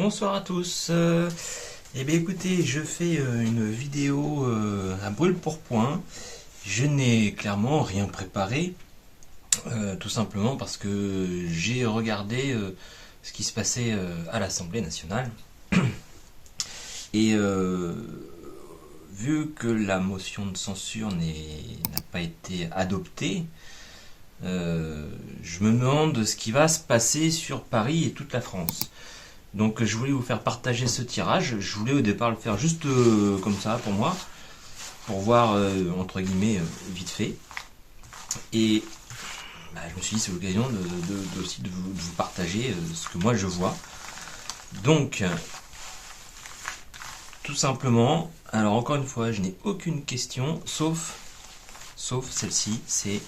Bonsoir à tous. Eh bien écoutez, je fais une vidéo à brûle pour point. Je n'ai clairement rien préparé, tout simplement parce que j'ai regardé ce qui se passait à l'Assemblée nationale. Et vu que la motion de censure n'a pas été adoptée, je me demande ce qui va se passer sur Paris et toute la France. Donc je voulais vous faire partager ce tirage. Je voulais au départ le faire juste comme ça pour moi, pour voir entre guillemets vite fait. Et je me suis dit c'est l'occasion aussi de vous partager ce que moi je vois. Donc tout simplement, alors encore une fois, je n'ai aucune question sauf celle-ci, c'est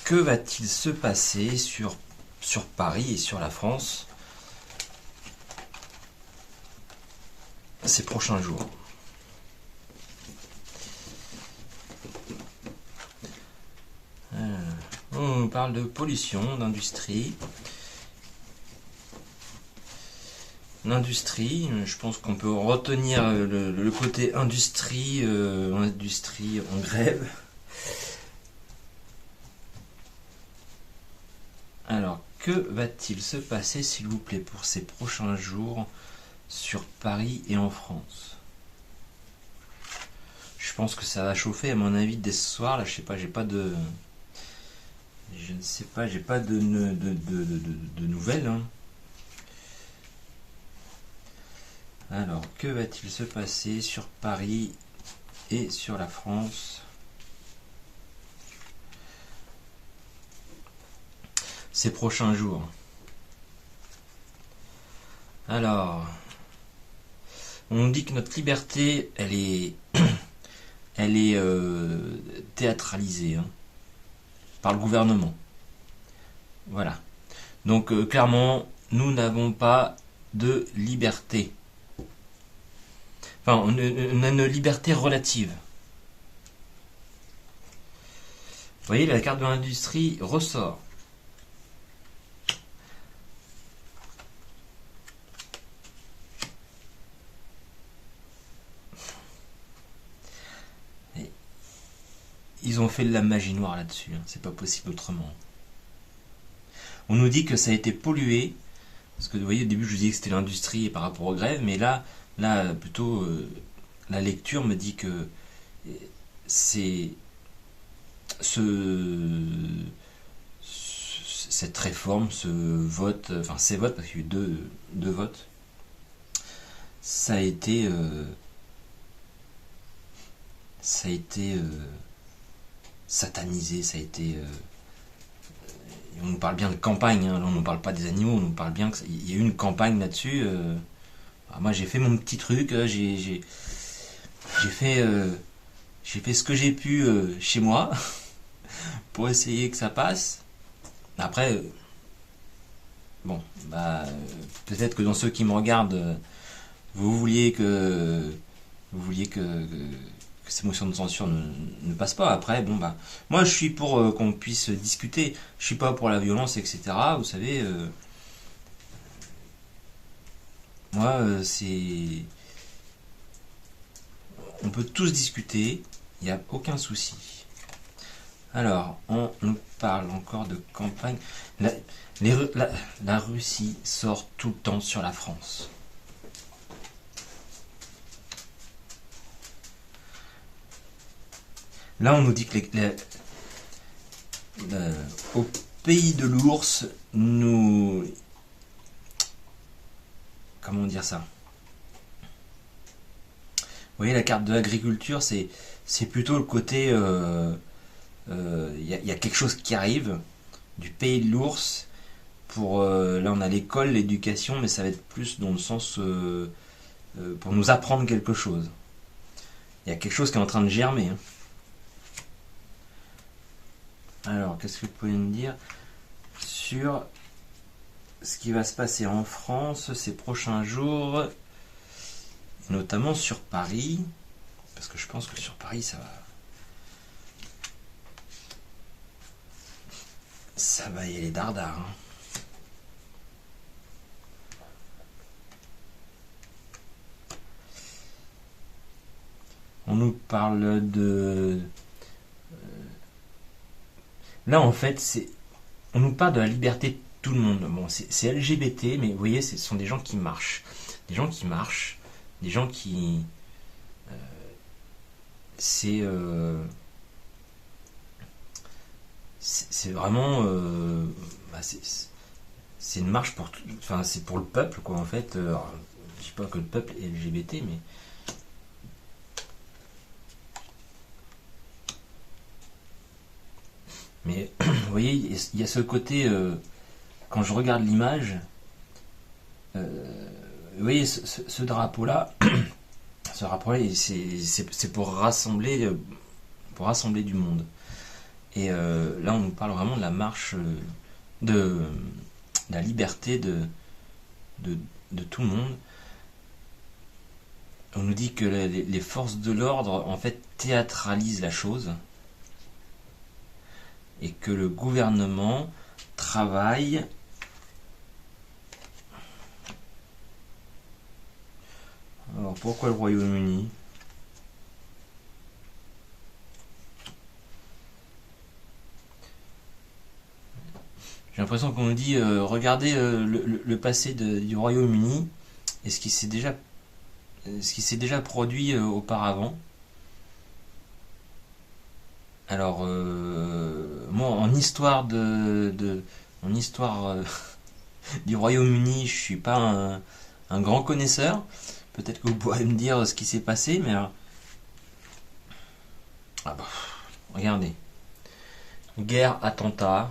que va-t-il se passer sur Paris et sur la France ces prochains jours. On parle de pollution, d'industrie. L'industrie, je pense qu'on peut retenir le côté industrie, industrie en grève. Alors, que va-t-il se passer, s'il vous plaît, pour ces prochains jours sur Paris et en France? Je pense que ça va chauffer, à mon avis, dès ce soir. Là, je sais pas, j'ai pas de... Je ne sais pas, j'ai pas de nouvelles. Hein. Alors, que va-t-il se passer sur Paris et sur la France ces prochains jours? Alors, on dit que notre liberté, elle est théâtralisée hein, par le gouvernement. Voilà. Donc clairement, nous n'avons pas de liberté. Enfin, on a une liberté relative. Vous voyez, la carte de l'industrie ressort. Ils ont fait de la magie noire là-dessus, hein. C'est pas possible autrement. On nous dit que ça a été pollué, parce que vous voyez au début je vous disais que c'était l'industrie par rapport aux grèves, mais là plutôt la lecture me dit que c'est cette réforme, ce vote, enfin ces votes, parce qu'il y a eu deux votes, ça a été satanisé, ça a été... on nous parle bien de campagne, hein, là on ne nous parle pas des animaux, on nous parle bien qu'il y a eu une campagne là-dessus. Moi j'ai fait mon petit truc, j'ai fait ce que j'ai pu chez moi pour essayer que ça passe. Après, peut-être que dans ceux qui me regardent, vous vouliez que ces motions de censure ne passent pas. Après, moi je suis pour qu'on puisse discuter. Je suis pas pour la violence, etc. Vous savez, c'est... On peut tous discuter, il n'y a aucun souci. Alors, on nous parle encore de campagne. La Russie sort tout le temps sur la France. Là, on nous dit que au pays de l'ours, nous... Comment dire ça? Vous voyez, la carte de l'agriculture, c'est plutôt le côté... y a quelque chose qui arrive du pays de l'ours. Là, on a l'école, l'éducation, mais ça va être plus dans le sens... pour nous apprendre quelque chose. Il y a quelque chose qui est en train de germer. Hein. Alors, qu'est-ce que vous pouvez me dire sur ce qui va se passer en France ces prochains jours, notamment sur Paris, parce que je pense que sur Paris, ça va y aller dardard. Hein. On nous parle de... Là, en fait, on nous parle de la liberté de tout le monde. Bon, c'est LGBT, mais vous voyez, ce sont des gens qui marchent. Des gens qui marchent. Des gens qui... C'est... c'est vraiment... bah, c'est une marche pour... Enfin, c'est pour le peuple, quoi, en fait. Alors, je dis pas que le peuple est LGBT, mais vous voyez, il y a ce côté... quand je regarde l'image, vous voyez, ce drapeau-là, ce drapeau-là, c'est pour rassembler du monde. Et là, on nous parle vraiment de la marche de la liberté de, de tout le monde. On nous dit que les forces de l'ordre, en fait, théâtralisent la chose et que le gouvernement travaille. Alors pourquoi le Royaume-Uni? J'ai l'impression qu'on nous dit regardez le passé du Royaume-Uni et ce qui s'est déjà produit auparavant. Alors moi en histoire du Royaume-Uni, je suis pas un grand connaisseur. Peut-être que vous pourrez me dire ce qui s'est passé, mais ah bah, regardez, guerre, attentat,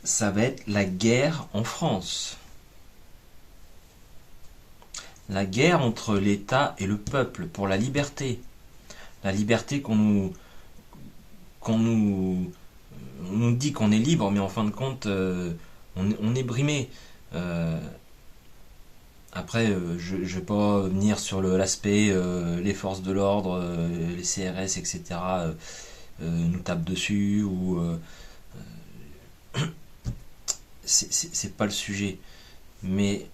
ça va être la guerre en France. La guerre entre l'État et le peuple pour la liberté. La liberté qu'on nous dit qu'on est libre, mais en fin de compte, on est brimé. Euh, Après, je ne vais pas venir sur l'aspect les forces de l'ordre, les CRS, etc. Nous tapent dessus ou c'est pas le sujet. Mais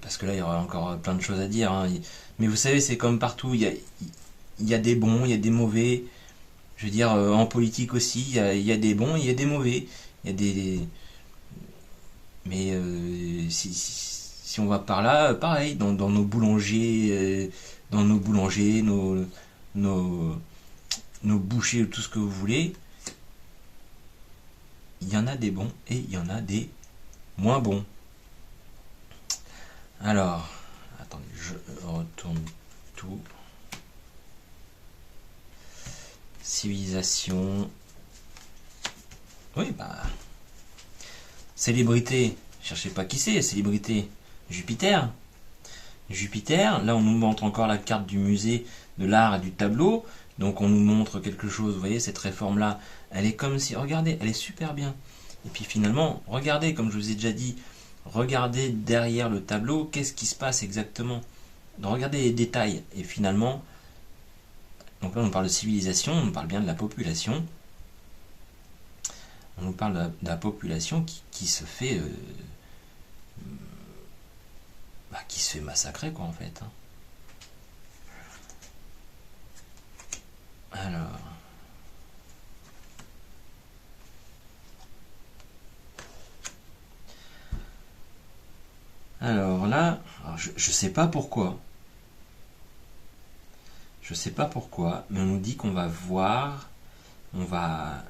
parce que là, il y aura encore plein de choses à dire, hein. Mais vous savez, c'est comme partout. Il y a des bons, il y a des mauvais. Je veux dire, en politique aussi, il y a des bons, il y a des mauvais. Il y a des, mais si on va par là, pareil, dans nos boulangers, nos, nos bouchers, tout ce que vous voulez, il y en a des bons et il y en a des moins bons. Alors, attendez, je retourne tout. Civilisation. Oui, bah. Célébrité. Cherchez pas qui c'est, célébrité. Jupiter. Jupiter, là on nous montre encore la carte du musée de l'art et du tableau. Donc on nous montre quelque chose, vous voyez, cette réforme-là, elle est comme si, regardez, elle est super bien. Et puis finalement, regardez, comme je vous ai déjà dit, regardez derrière le tableau, qu'est-ce qui se passe exactement. Donc regardez les détails. Et finalement, donc là on parle de civilisation, on parle bien de la population. On nous parle de la population qui se fait qui se fait massacrer, quoi, en fait. Alors, je sais pas pourquoi. Je sais pas pourquoi, mais on nous dit qu'on va voir, on va,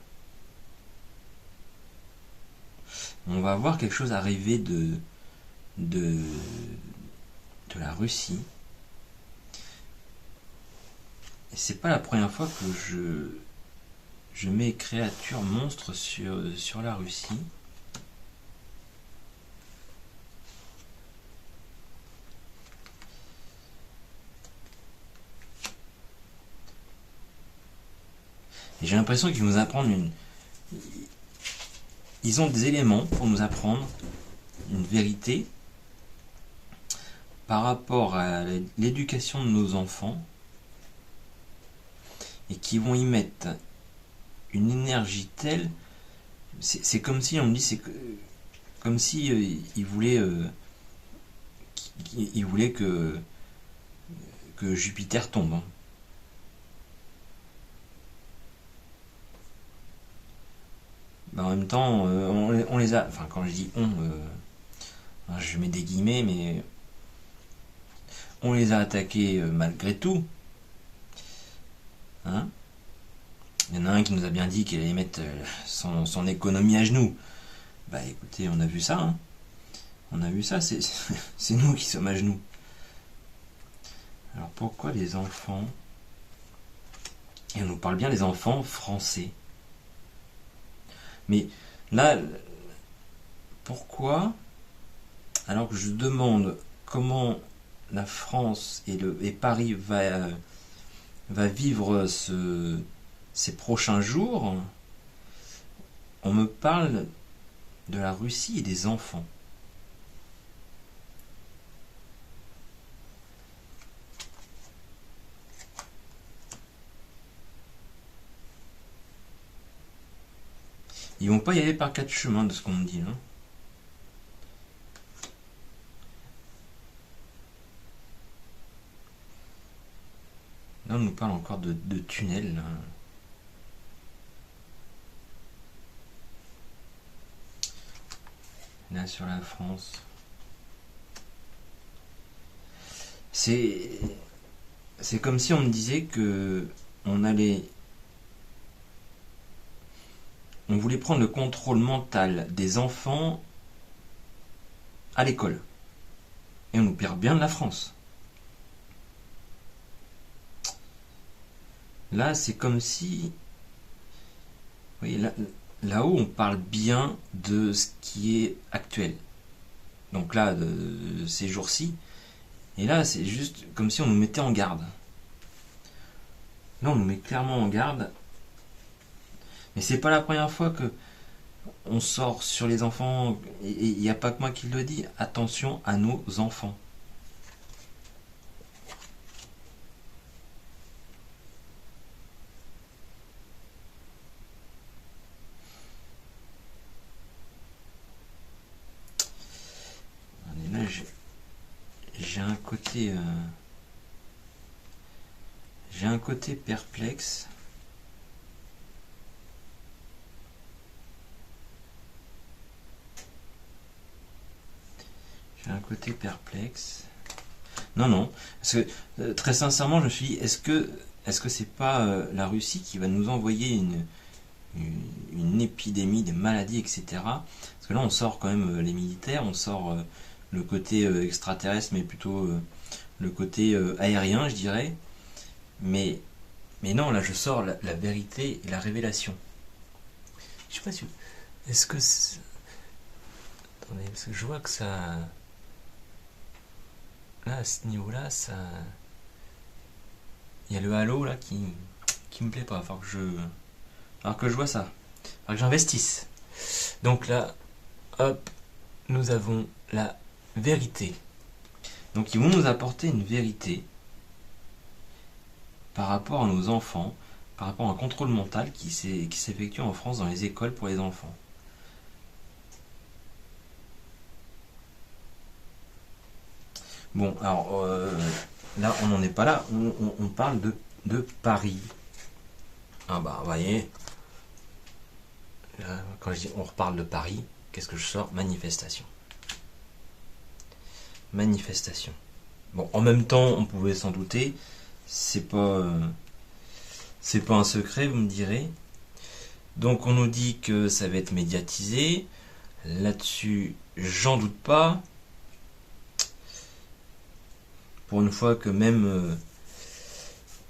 on va voir quelque chose arriver de, de la Russie. Et c'est pas la première fois que je mets créatures monstres sur la Russie. Et j'ai l'impression qu'ils vont nous apprendre ils ont des éléments pour nous apprendre une vérité par rapport à l'éducation de nos enfants et qui vont y mettre une énergie telle. C'est comme si, on me dit, comme si ils voulaient ils voulaient que Jupiter tombe, hein. Bah, en même temps, on les a. Enfin, quand je dis on, je mets des guillemets, mais on les a attaqués malgré tout. Hein. Il y en a un qui nous a bien dit qu'il allait mettre son économie à genoux. Bah écoutez, on a vu ça, hein. On a vu ça, c'est nous qui sommes à genoux. Alors pourquoi les enfants... Et on nous parle bien des enfants français. Mais là, pourquoi, alors que je demande comment la France et Paris va vivre ces prochains jours, on me parle de la Russie et des enfants. Ils vont pas y aller par quatre chemins de ce qu'on me dit, hein. Là, on nous parle encore de tunnels, là. Là, sur la France. C'est comme si on me disait que on voulait prendre le contrôle mental des enfants à l'école. Et on nous perd bien de la France. Là, c'est comme si... Vous voyez, là-haut, on parle bien de ce qui est actuel. Donc là, de ces jours-ci. Et là, c'est juste comme si on nous mettait en garde. Là, on nous met clairement en garde. Mais c'est pas la première fois que on sort sur les enfants. Et il n'y a pas que moi qui le dis. Attention à nos enfants. Là, j'ai un côté... j'ai un côté perplexe. J'ai un côté perplexe. Non. Parce que très sincèrement, je me suis dit, est-ce que c'est pas la Russie qui va nous envoyer une épidémie, des maladies, etc. Parce que là, on sort quand même les militaires, on sort le côté extraterrestre, mais plutôt le côté aérien, je dirais. Mais non, là, je sors la vérité et la révélation. Je sais pas si... Est-ce que... Attendez, parce que je vois que ça... Là, à ce niveau-là, ça... Il y a le halo, là, qui me plaît pas. Alors que je vois ça. Alors que j'investisse. Donc là, hop, nous avons la vérité. Donc ils vont nous apporter une vérité par rapport à nos enfants, par rapport à un contrôle mental qui s'effectue en France dans les écoles pour les enfants. Bon, alors là, on n'en est pas là. On parle de Paris. Ah bah, vous voyez, là, quand je dis on reparle de Paris, qu'est-ce que je sors? Manifestation. Manifestation. Bon, en même temps, on pouvait s'en douter. C'est pas un secret, vous me direz. Donc, on nous dit que ça va être médiatisé. Là-dessus, j'en doute pas. Pour une fois que même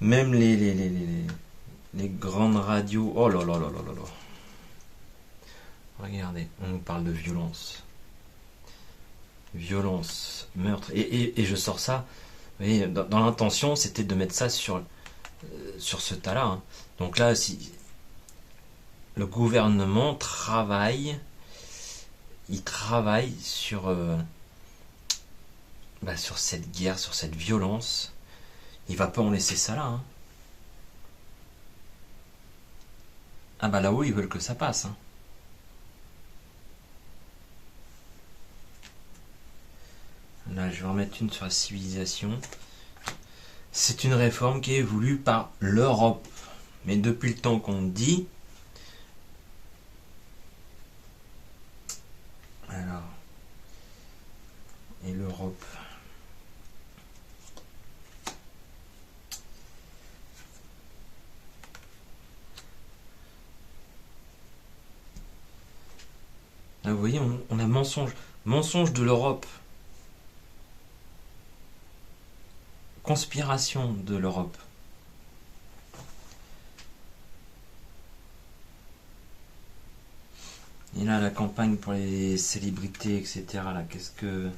les grandes radios... Oh là là là là là là. Regardez, on nous parle de violence. Violence, meurtre. Et je sors ça. Vous voyez, dans l'intention, c'était de mettre ça sur ce tas-là, hein. Donc là, si le gouvernement travaille, il travaille sur cette guerre, sur cette violence. Il va pas en laisser ça là, hein. Ah bah là-haut, ils veulent que ça passe, hein. Là, je vais en mettre une sur la civilisation. C'est une réforme qui est voulue par l'Europe. Mais depuis le temps qu'on dit... Alors... Et l'Europe... Là, vous voyez, on a mensonge. Mensonge de l'Europe. Conspiration de l'Europe. Et là, la campagne pour les célébrités, etc. Là, qu'est-ce que...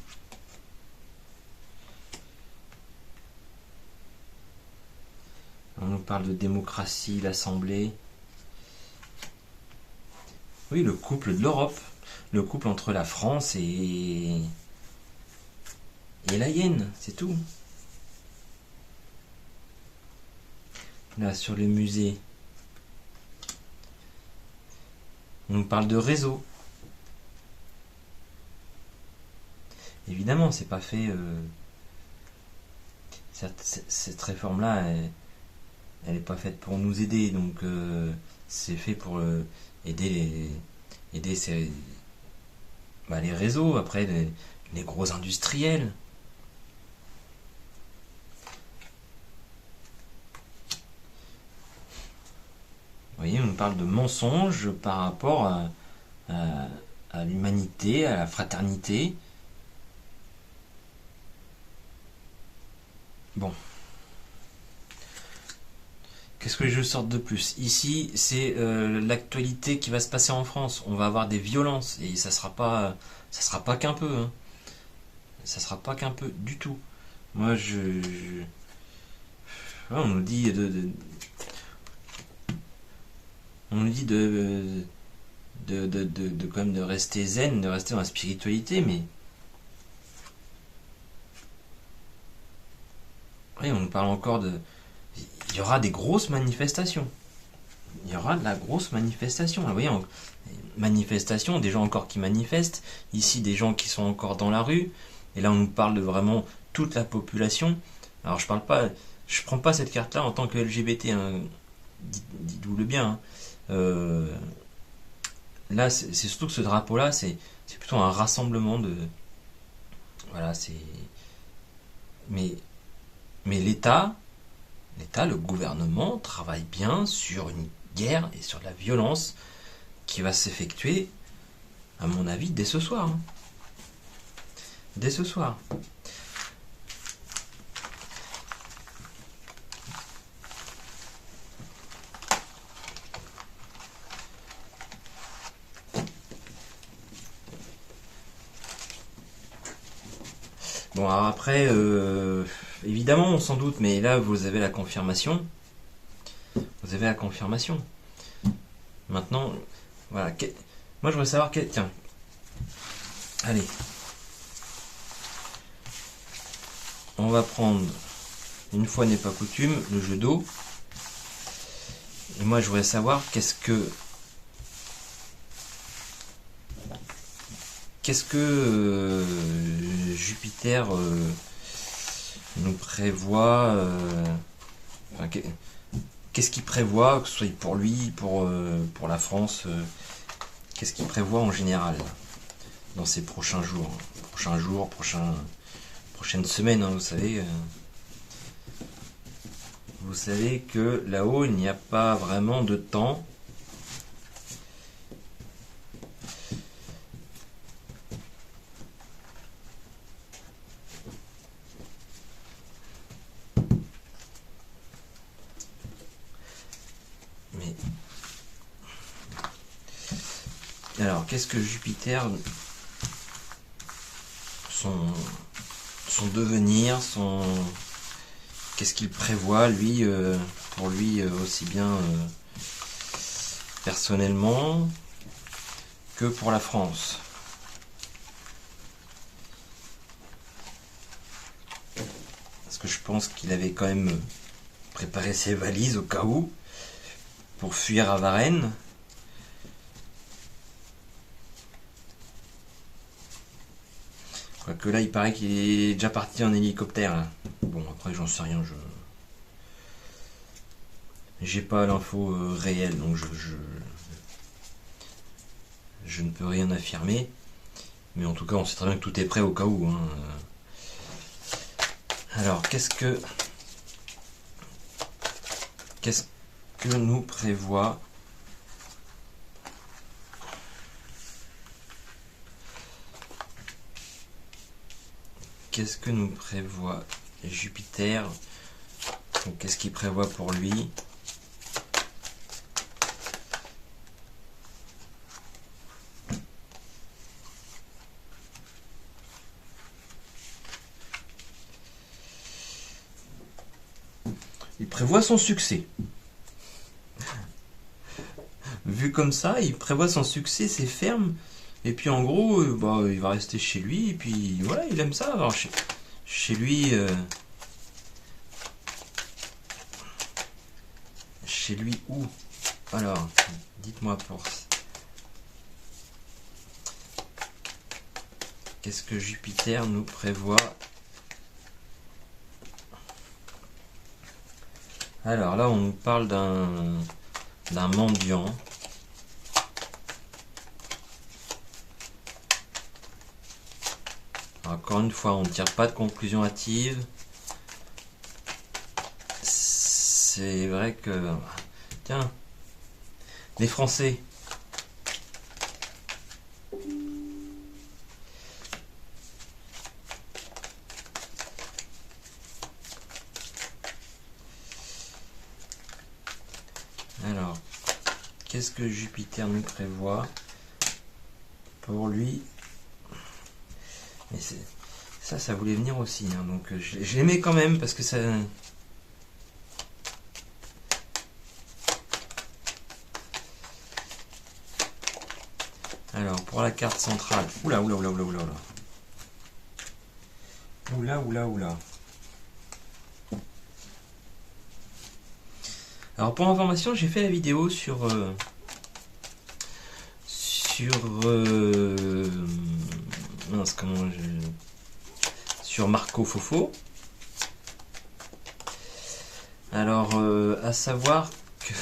On nous parle de démocratie, l'Assemblée. Oui, le couple de l'Europe. Le couple entre la France et la Hyène, c'est tout. Là, sur le musée, on nous parle de réseau. Évidemment, c'est pas fait... cette réforme-là, elle n'est pas faite pour nous aider, donc c'est fait pour aider les réseaux, après les gros industriels. Vous voyez, on nous parle de mensonges par rapport à l'humanité, à la fraternité. Bon. Qu'est-ce que je sorte de plus? Ici, c'est l'actualité qui va se passer en France. On va avoir des violences et ça sera pas qu'un peu. Hein. Ça sera pas qu'un peu du tout. Moi, ouais, on nous dit on nous dit quand même de rester zen, de rester dans la spiritualité, mais oui, on nous parle encore de... Il y aura des grosses manifestations. Il y aura de la grosse manifestation. Vous voyez, manifestation, des gens encore qui manifestent. Ici, des gens qui sont encore dans la rue. Et là, on nous parle de vraiment toute la population. Alors, je prends pas cette carte-là en tant que LGBT. Hein. Dites-vous le bien. Hein. Là, c'est surtout que ce drapeau-là, c'est plutôt un rassemblement de... Voilà, c'est... Mais l'État, le gouvernement travaille bien sur une guerre et sur de la violence qui va s'effectuer, à mon avis, dès ce soir. Hein. Dès ce soir. Bon, alors après, évidemment, on s'en doute, mais là, vous avez la confirmation. Vous avez la confirmation. Maintenant, voilà. Moi, je voudrais savoir... Tiens. Allez. On va prendre, une fois n'est pas coutume, le jeu d'eau. Et moi, je voudrais savoir qu'est-ce que Jupiter nous prévoit, enfin, qu'est-ce qu'il prévoit, que ce soit pour lui, pour la France, qu'est-ce qu'il prévoit en général dans ces prochaines semaines, hein, vous savez que là-haut, il n'y a pas vraiment de temps. Alors, qu'est-ce que Jupiter, son devenir, qu'est-ce qu'il prévoit, lui, pour lui, aussi bien personnellement que pour la France? Parce que je pense qu'il avait quand même préparé ses valises au cas où, pour fuir à Varennes. Que là, il paraît qu'il est déjà parti en hélicoptère. Là. Bon, après, j'en sais rien. J'ai pas l'info réelle, donc je ne peux rien affirmer. Mais en tout cas, on sait très bien que tout est prêt au cas où. Hein. Alors, qu'est-ce que nous prévoit Jupiter? Qu'est-ce qu'il prévoit pour lui? Il prévoit son succès. Vu comme ça, il prévoit son succès, c'est ferme. Et puis en gros, il va rester chez lui. Et puis voilà, il aime ça. Alors, chez lui, où? Alors, dites-moi pour... Qu'est-ce que Jupiter nous prévoit? Alors là, on nous parle d'un mendiant. Encore une fois, on ne tire pas de conclusion hâtive. C'est vrai que... Tiens, les Français. Alors, qu'est-ce que Jupiter nous prévoit pour lui? Mais ça voulait venir aussi, hein, donc je l'aimais quand même parce que ça... Alors, pour la carte centrale... Oula. Alors, pour information, j'ai fait la vidéo sur Marco Fofo. Alors, à savoir que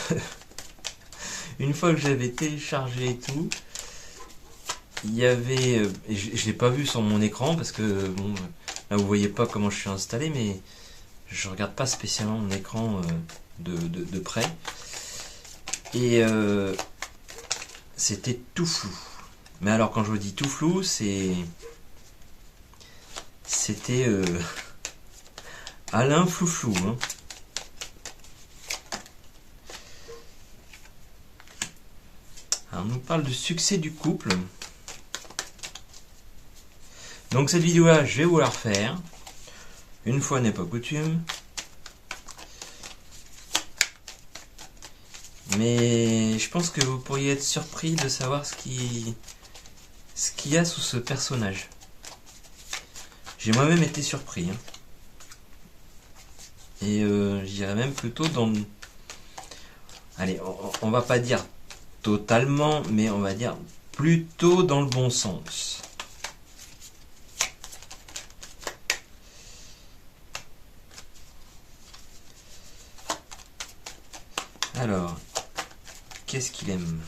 une fois que j'avais téléchargé et tout, il y avait, et je l'ai pas vu sur mon écran parce que bon, là vous voyez pas comment je suis installé, mais je regarde pas spécialement mon écran de près, et c'était tout flou. Mais alors quand je vous dis tout flou, c'était Alain Flouflou, hein. Alors on nous parle du succès du couple. Donc cette vidéo là, je vais vous la refaire. Une fois n'est pas coutume. Mais je pense que vous pourriez être surpris de savoir ce qu'il y a sous ce personnage. J'ai moi-même été surpris. Hein. Et j'irais même plutôt dans... Allez, on va pas dire totalement, mais on va dire plutôt dans le bon sens. Alors, qu'est-ce qu'il aime?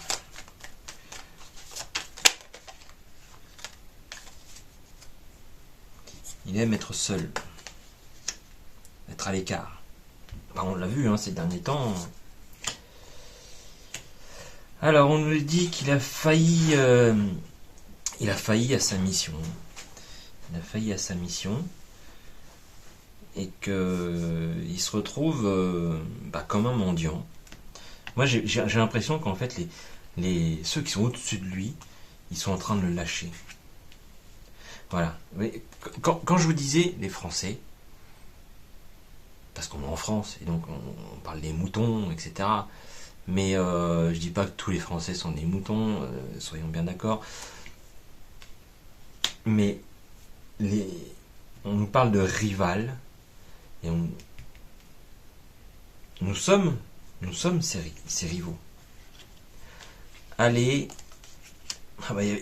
Il aime être seul, être à l'écart. Bah, on l'a vu hein, ces derniers temps. Alors, on nous dit qu'il a failli, à sa mission. Il a failli à sa mission. Et qu'il se retrouve comme un mendiant. Moi, j'ai l'impression qu'en fait, ceux qui sont au-dessus de lui, ils sont en train de le lâcher. Voilà. Mais quand je vous disais les Français, parce qu'on est en France, et donc on parle des moutons, etc. Mais je dis pas que tous les Français sont des moutons, soyons bien d'accord. Mais on nous parle de rival, et nous sommes ces rivaux. Allez,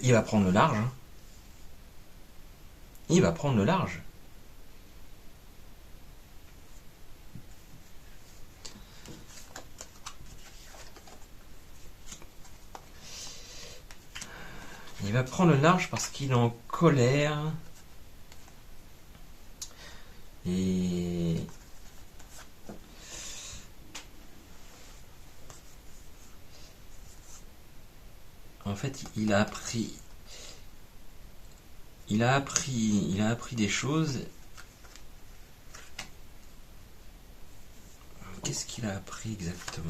il va prendre le large. Hein. il va prendre le large. Il va prendre le large parce qu'il est en colère. Et en fait, il a appris des choses. Qu'est-ce qu'il a appris exactement?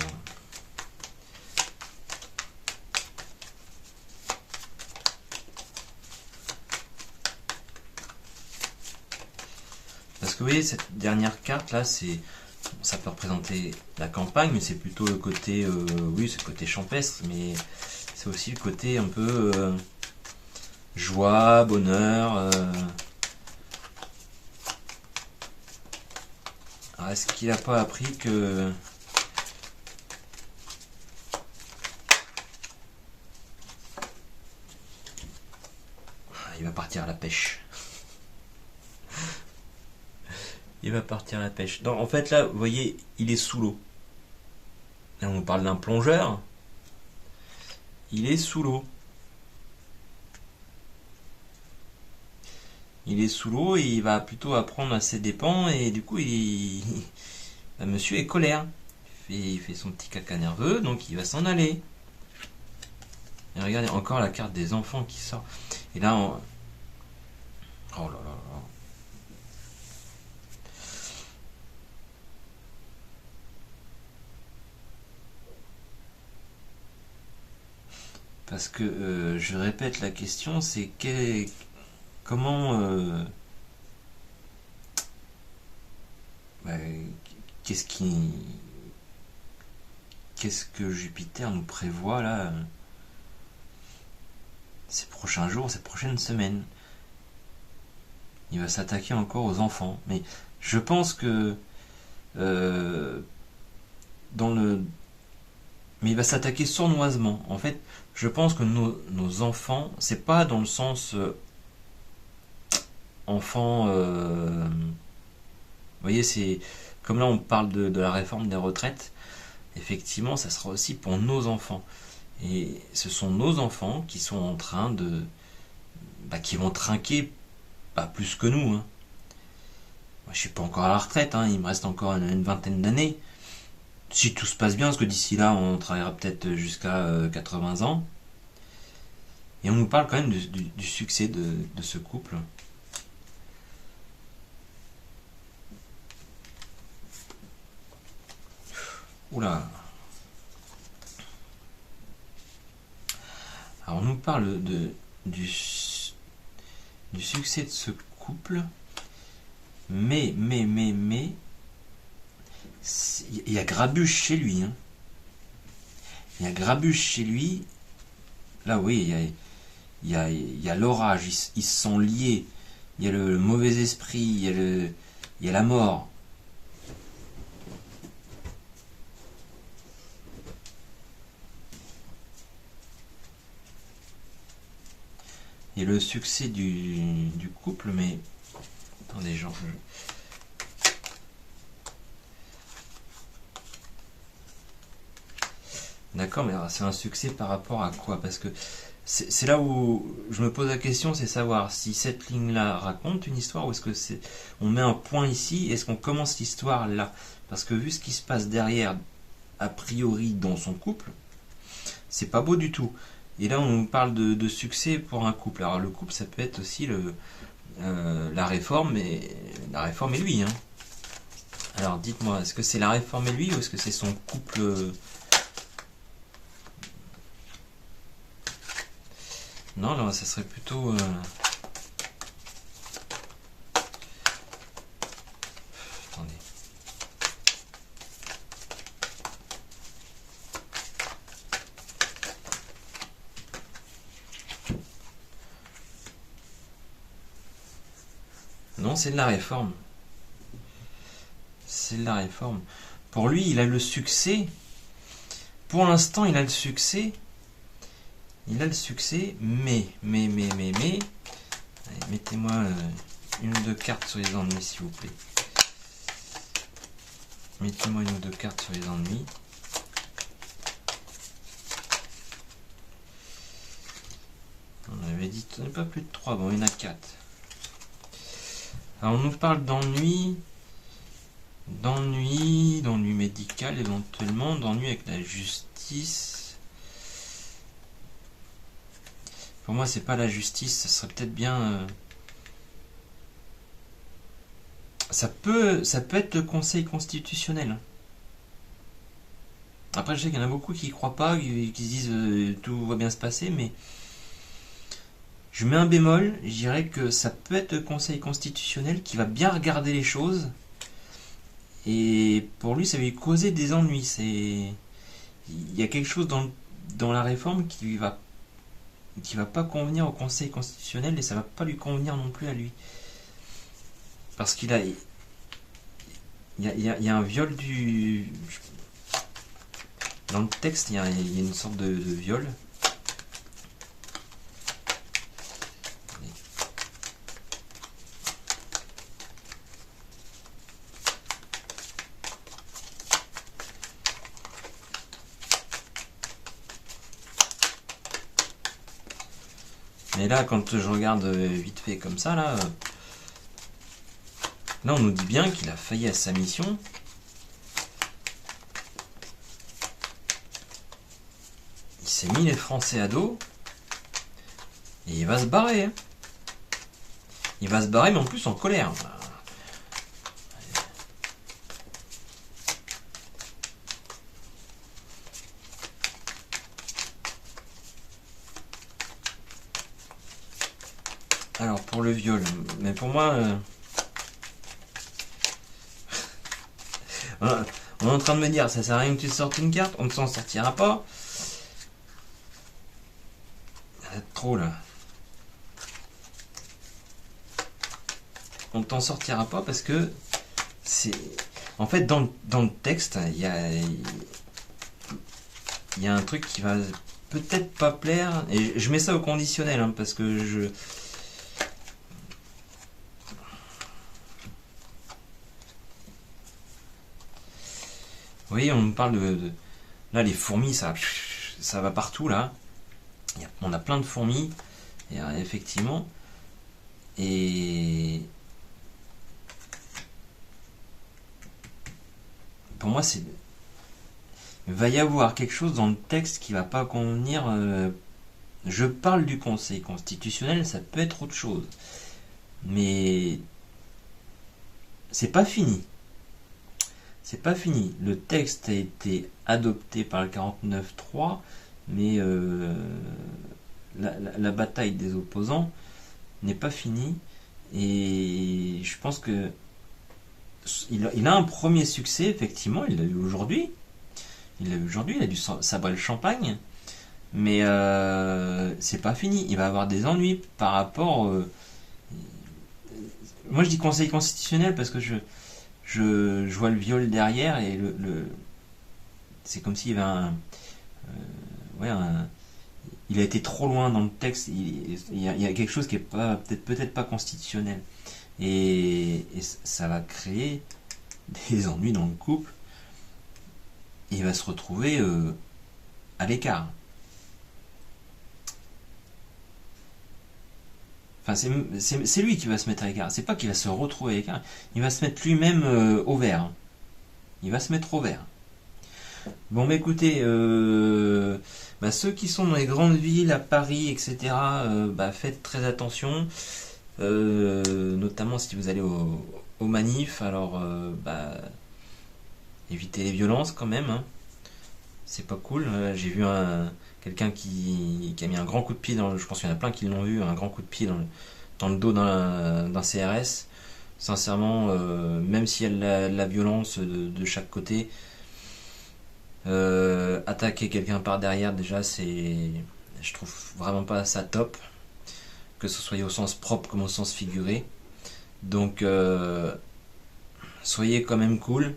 Parce que vous voyez, cette dernière carte là, ça peut représenter la campagne, mais c'est plutôt le côté, oui, c'est le côté champestre, mais c'est aussi le côté un peu joie, bonheur. Alors, est-ce qu'il n'a pas appris que il va partir à la pêche? Il va partir à la pêche. Non, en fait, là, vous voyez, il est sous l'eau. Là, on nous parle d'un plongeur. Il est sous l'eau. Il est sous l'eau et il va plutôt apprendre à ses dépens. Et du coup, monsieur est colère. Il fait son petit caca nerveux, donc il va s'en aller. Et regardez, encore la carte des enfants qui sort. Et là, oh là là là. Parce que je répète la question, c'est comment bah, qu'est-ce que Jupiter nous prévoit là ces prochains jours, ces prochaines semaines? Il va s'attaquer encore aux enfants, mais je pense que mais il va s'attaquer sournoisement. En fait, je pense que nos enfants, c'est pas dans le sens enfant. Vous voyez, c'est comme là on parle de la réforme des retraites. Effectivement, ça sera aussi pour nos enfants. Et ce sont nos enfants qui sont en train qui vont trinquer, pas plus que nous. Hein. Moi, je suis pas encore à la retraite, hein, il me reste encore une vingtaine d'années. Si tout se passe bien, parce que d'ici là, on travaillera peut-être jusqu'à 80 ans. Et on nous parle quand même du succès de ce couple. Oula. Alors on nous parle du succès de ce couple. Mais, il y a Grabuche chez lui. Hein. Il y a Grabuche chez lui. Là, oui, il y a l'orage. Ils se sont liés. Il y a le mauvais esprit. Il y a la mort. Il y a le succès du couple, mais... Attendez, genre... D'accord, mais c'est un succès par rapport à quoi? Parce que c'est là où je me pose la question, c'est savoir si cette ligne-là raconte une histoire ou est-ce que on met un point ici, est-ce qu'on commence l'histoire là? Parce que vu ce qui se passe derrière, a priori dans son couple, c'est pas beau du tout. Et là, on nous parle de succès pour un couple. Alors le couple, ça peut être aussi la réforme et lui. Hein. Alors dites-moi, est-ce que c'est la réforme et lui ou est-ce que c'est son couple? Non, là, ça serait plutôt... Attendez. Non, c'est de la réforme. C'est de la réforme. Pour lui, il a le succès. Pour l'instant, il a le succès. Il a le succès, mais, Allez, mettez-moi une ou deux cartes sur les ennuis, s'il vous plaît. Mettez-moi une ou deux cartes sur les ennuis. On avait dit pas plus de 3, bon il y en a 4. Alors on nous parle d'ennui, d'ennui médical éventuellement, d'ennui avec la justice. Pour moi c'est pas la justice, ça serait peut-être bien... Ça peut être le Conseil constitutionnel. Après je sais qu'il y en a beaucoup qui y croient pas, qui se disent tout va bien se passer, mais... Je mets un bémol, je dirais que ça peut être le Conseil constitutionnel qui va bien regarder les choses. Et pour lui, ça va lui causer des ennuis. Il y a quelque chose dans la réforme qui va pas convenir au Conseil constitutionnel et ça va pas lui convenir non plus à lui. Parce qu'il y a un viol du... Dans le texte, il y a une sorte de viol. Mais là, quand je regarde vite fait comme ça, là on nous dit bien qu'il a failli à sa mission. Il s'est mis les Français à dos. Et il va se barrer. Hein. Il va se barrer, mais en plus en colère. Alors pour le viol, mais pour moi, on est en train de me dire, ça sert à rien que tu sortes une carte, on ne s'en sortira pas. Trop là. On ne t'en sortira pas parce que c'est... En fait, dans le texte, il y a un truc qui va peut-être pas plaire, et je mets ça au conditionnel, hein, parce que je... Vous voyez, on me parle de... Là, les fourmis, ça va partout, là. On a plein de fourmis, et, effectivement. Et... Pour moi, c'est... Il va y avoir quelque chose dans le texte qui va pas convenir. Je parle du Conseil constitutionnel, ça peut être autre chose. Mais... C'est pas fini. C'est pas fini. Le texte a été adopté par le 49.3, mais la bataille des opposants n'est pas finie. Et je pense que il a un premier succès, effectivement, il l'a eu aujourd'hui. Il a dû sabrer le champagne. Mais c'est pas fini. Il va avoir des ennuis par rapport... Moi je dis Conseil constitutionnel parce que je vois le viol derrière et c'est comme s'il y avait il a été trop loin dans le texte. Il y a quelque chose qui est pas peut-être pas constitutionnel et ça va créer des ennuis dans le couple et il va se retrouver à l'écart. Enfin, c'est lui qui va se mettre à l'écart. C'est pas qu'il va se retrouver à l'écart. Il va se mettre lui-même au vert. Il va se mettre au vert. Bon, bah écoutez, ceux qui sont dans les grandes villes, à Paris, etc., faites très attention. Notamment si vous allez aux manifs. Alors, évitez les violences quand même. Hein. C'est pas cool. J'ai vu quelqu'un qui a mis un grand coup de pied je pense qu'il y en a plein qui l'ont vu, un grand coup de pied dans le dos d'un CRS. Sincèrement, même s'il y a la violence de chaque côté, attaquer quelqu'un par derrière, déjà, je trouve vraiment pas ça top, que ce soit au sens propre comme au sens figuré. Donc, soyez quand même cool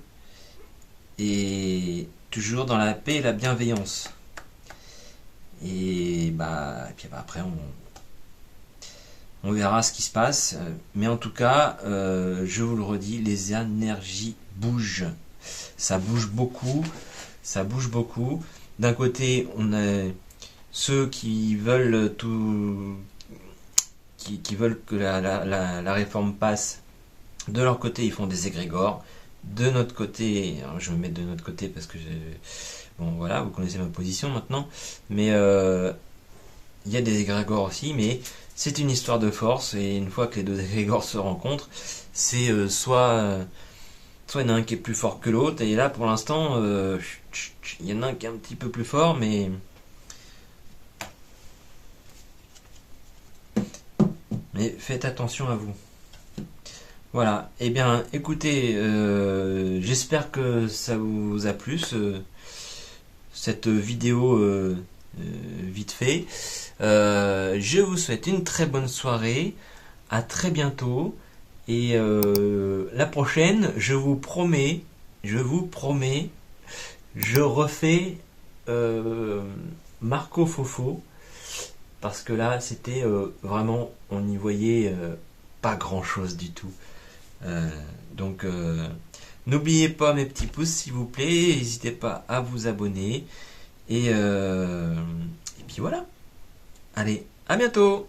et toujours dans la paix et la bienveillance. Et puis après On verra ce qui se passe. Mais en tout cas, je vous le redis, les énergies bougent. Ça bouge beaucoup. Ça bouge beaucoup. D'un côté, on a ceux qui veulent tout, qui veulent que la réforme passe. De leur côté, ils font des égrégores. De notre côté, alors je vais me mettre de notre côté parce que bon voilà, vous connaissez ma position maintenant. Mais il y a des égrégores aussi, mais c'est une histoire de force, et une fois que les deux égrégores se rencontrent, c'est soit il y en a un qui est plus fort que l'autre, et là pour l'instant il y en a un qui est un petit peu plus fort, mais faites attention à vous. Voilà, eh bien écoutez, j'espère que ça vous a plu, cette vidéo vite fait. Je vous souhaite une très bonne soirée, à très bientôt, et la prochaine, je vous promets, je refais Marco Fofo, parce que là c'était vraiment, on n'y voyait pas grand chose du tout. Euh, donc n'oubliez pas mes petits pouces s'il vous plaît, n'hésitez pas à vous abonner, et puis voilà. Allez, à bientôt!